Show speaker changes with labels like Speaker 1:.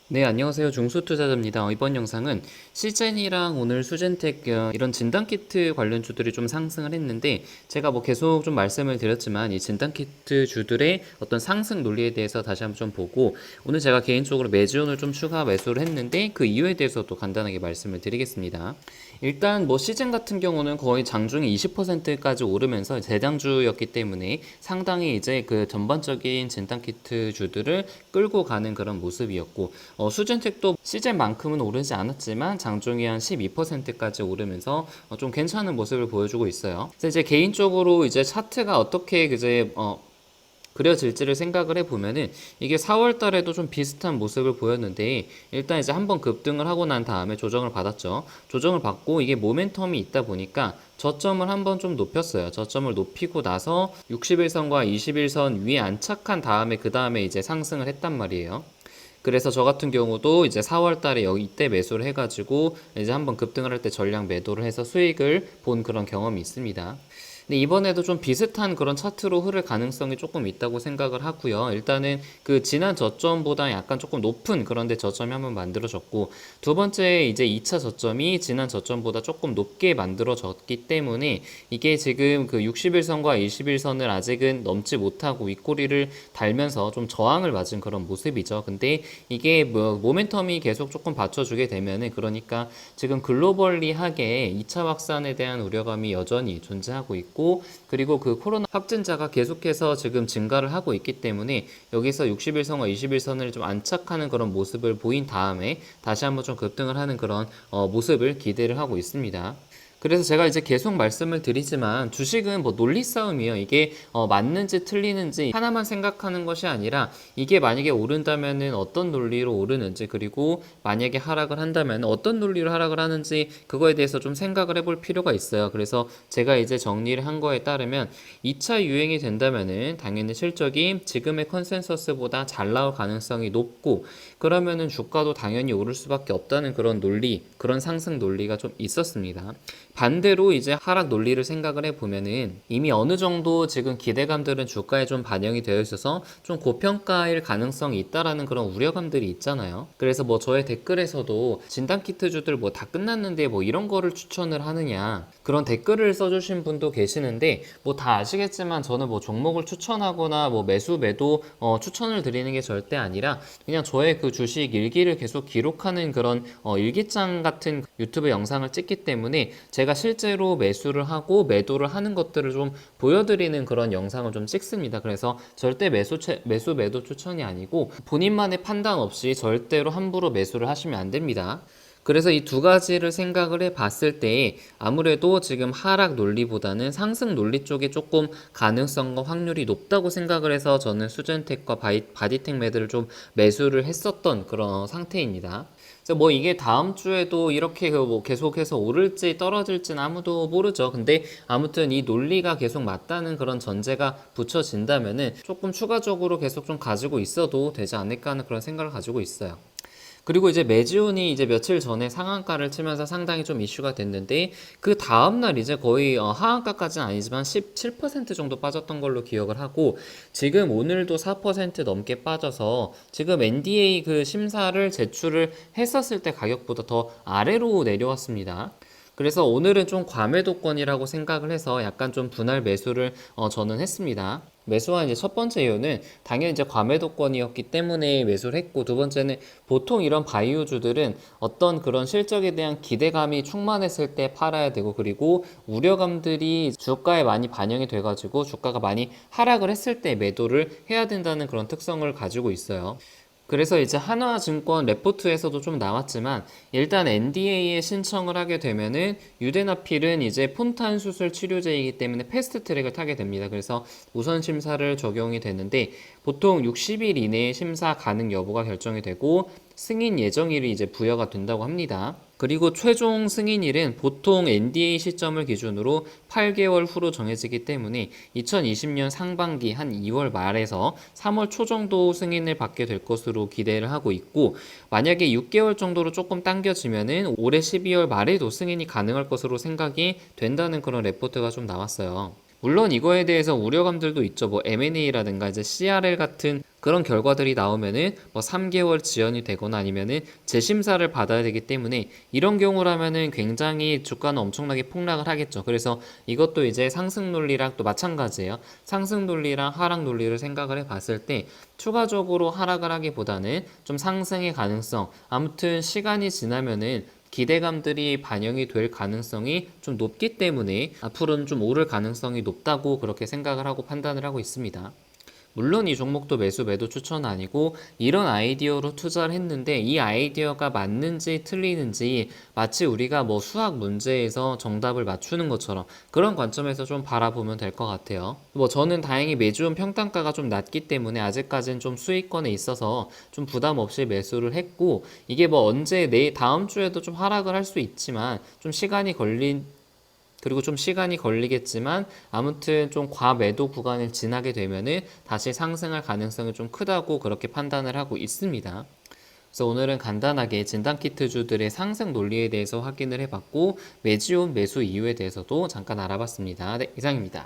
Speaker 1: 네, 안녕하세요. 중소투자자입니다. 이번 영상은 시젠이랑 오늘 수젠텍 이런 진단키트 관련주들이 좀 상승을 했는데 제가 뭐 계속 좀 말씀을 드렸지만 이 진단키트 주들의 어떤 상승 논리에 대해서 다시 한번 좀 보고 오늘 제가 개인적으로 매지온을 좀 추가 매수를 했는데 그 이유에 대해서도 간단하게 말씀을 드리겠습니다. 일단 뭐 시즌 같은 경우는 거의 장중에 20%까지 오르면서 대장주였기 때문에 상당히 이제 그 전반적인 진단키트 주들을 끌고 가는 그런 모습이었고 수젠텍도 시즌만큼은 오르지 않았지만 장중에 한 12%까지 오르면서 좀 괜찮은 모습을 보여주고 있어요. 그래서 이제 개인적으로 이제 차트가 어떻게 이제 그려질지를 생각을 해보면은 이게 4월 달에도 좀 비슷한 모습을 보였는데 일단 이제 한번 급등을 하고 난 다음에 조정을 받았죠. 조정을 받고 이게 모멘텀이 있다 보니까 저점을 한번 좀 높였어요. 저점을 높이고 나서 60일선과 21선 위에 안착한 다음에 그 다음에 이제 상승을 했단 말이에요. 그래서 저 같은 경우도 이제 4월 달에 여기 이때 매수를 해가지고 이제 한번 급등을 할 때 전량 매도를 해서 수익을 본 그런 경험이 있습니다. 근데 이번에도 좀 비슷한 그런 차트로 흐를 가능성이 조금 있다고 생각을 하고요. 일단은 그 지난 저점보다 약간 조금 높은 그런데 저점이 한번 만들어졌고 두 번째 이제 2차 저점이 지난 저점보다 조금 높게 만들어졌기 때문에 이게 지금 그 60일선과 21선을 아직은 넘지 못하고 윗꼬리를 달면서 좀 저항을 맞은 그런 모습이죠. 근데 이게 뭐 모멘텀이 계속 조금 받쳐주게 되면은 그러니까 지금 글로벌리하게 2차 확산에 대한 우려감이 여전히 존재하고 있고 그리고 그 코로나 확진자가 계속해서 지금 증가를 하고 있기 때문에 여기서 60일선과 21선을 좀 안착하는 그런 모습을 보인 다음에 다시 한번 좀 급등을 하는 그런 모습을 기대를 하고 있습니다. 그래서 제가 이제 계속 말씀을 드리지만 주식은 뭐 논리 싸움이에요. 이게 맞는지 틀리는지 하나만 생각하는 것이 아니라 이게 만약에 오른다면은 어떤 논리로 오르는지 그리고 만약에 하락을 한다면 어떤 논리로 하락을 하는지 그거에 대해서 좀 생각을 해볼 필요가 있어요. 그래서 제가 이제 정리를 한 거에 따르면 2차 유행이 된다면은 당연히 실적이 지금의 컨센서스보다 잘 나올 가능성이 높고 그러면은 주가도 당연히 오를 수밖에 없다는 그런 논리, 그런 상승 논리가 좀 있었습니다. 반대로 이제 하락 논리를 생각을 해보면은 이미 어느 정도 지금 기대감들은 주가에 좀 반영이 되어 있어서 좀 고평가일 가능성이 있다라는 그런 우려감들이 있잖아요. 그래서 뭐 저의 댓글에서도 진단키트주들 뭐 다 끝났는데 뭐 이런 거를 추천을 하느냐 그런 댓글을 써주신 분도 계시는데 뭐 다 아시겠지만 저는 뭐 종목을 추천하거나 뭐 매수 매도 추천을 드리는 게 절대 아니라 그냥 저의 그 주식 일기를 계속 기록하는 그런 일기장 같은 유튜브 영상을 찍기 때문에 제가 실제로 매수를 하고 매도를 하는 것들을 좀 보여드리는 그런 영상을 좀 찍습니다. 그래서 절대 매수 매도 추천이 아니고 본인만의 판단 없이 절대로 함부로 매수를 하시면 안 됩니다. 그래서 이 두 가지를 생각을 해 봤을 때 아무래도 지금 하락 논리보다는 상승 논리 쪽에 조금 가능성과 확률이 높다고 생각을 해서 저는 수젠텍과 바디텍 매드를 좀 매수를 했었던 그런 상태입니다. 그래서 뭐 이게 다음 주에도 이렇게 그뭐 계속해서 오를지 떨어질지는 아무도 모르죠. 근데 아무튼 이 논리가 계속 맞다는 그런 전제가 붙여진다면은 조금 추가적으로 계속 좀 가지고 있어도 되지 않을까 하는 그런 생각을 가지고 있어요. 그리고 이제 메지온이 이제 며칠 전에 상한가를 치면서 상당히 좀 이슈가 됐는데 그 다음날 이제 거의 하한가까지는 아니지만 17% 정도 빠졌던 걸로 기억을 하고 지금 오늘도 4% 넘게 빠져서 지금 NDA 그 심사를 제출을 했었을 때 가격보다 더 아래로 내려왔습니다. 그래서 오늘은 좀 과매도권이라고 생각을 해서 약간 좀 분할 매수를 저는 했습니다. 매수한 이제 첫 번째 이유는 당연히 이제 과매도권이었기 때문에 매수를 했고 두 번째는 보통 이런 바이오주들은 어떤 그런 실적에 대한 기대감이 충만했을 때 팔아야 되고 그리고 우려감들이 주가에 많이 반영이 돼가지고 주가가 많이 하락을 했을 때 매도를 해야 된다는 그런 특성을 가지고 있어요. 그래서 이제 한화증권 레포트에서도 좀 나왔지만 일단 NDA에 신청을 하게 되면은 유데나필은 이제 폰탄 수술 치료제이기 때문에 패스트 트랙을 타게 됩니다. 그래서 우선 심사를 적용이 되는데 보통 60일 이내에 심사 가능 여부가 결정이 되고 승인 예정일이 이제 부여가 된다고 합니다. 그리고 최종 승인일은 보통 NDA 시점을 기준으로 8개월 후로 정해지기 때문에 2020년 상반기 한 2월 말에서 3월 초 정도 승인을 받게 될 것으로 기대를 하고 있고 만약에 6개월 정도로 조금 당겨지면은 올해 12월 말에도 승인이 가능할 것으로 생각이 된다는 그런 레포트가 좀 나왔어요. 물론 이거에 대해서 우려감들도 있죠. 뭐 M&A라든가 이제 CRL 같은 그런 결과들이 나오면은 뭐 3개월 지연이 되거나 아니면은 재심사를 받아야 되기 때문에 이런 경우라면은 굉장히 주가는 엄청나게 폭락을 하겠죠. 그래서 이것도 이제 상승 논리랑 또 마찬가지예요. 상승 논리랑 하락 논리를 생각을 해 봤을 때 추가적으로 하락을 하기보다는 좀 상승의 가능성, 아무튼 시간이 지나면은 기대감들이 반영이 될 가능성이 좀 높기 때문에 앞으로는 좀 오를 가능성이 높다고 그렇게 생각을 하고 판단을 하고 있습니다. 물론 이 종목도 매수 매도 추천 아니고 이런 아이디어로 투자를 했는데 이 아이디어가 맞는지 틀리는지 마치 우리가 뭐 수학 문제에서 정답을 맞추는 것처럼 그런 관점에서 좀 바라보면 될 것 같아요. 뭐 저는 다행히 매주원 평단가가 좀 낮기 때문에 아직까지는 좀 수익권에 있어서 좀 부담 없이 매수를 했고 이게 뭐 언제 다음 주에도 좀 하락을 할 수 있지만 좀 시간이 걸린 그리고 좀 시간이 걸리겠지만 아무튼 좀 과매도 구간을 지나게 되면은 다시 상승할 가능성이 좀 크다고 그렇게 판단을 하고 있습니다. 그래서 오늘은 간단하게 진단키트주들의 상승 논리에 대해서 확인을 해봤고 매지온 매수 이유에 대해서도 잠깐 알아봤습니다. 네, 이상입니다.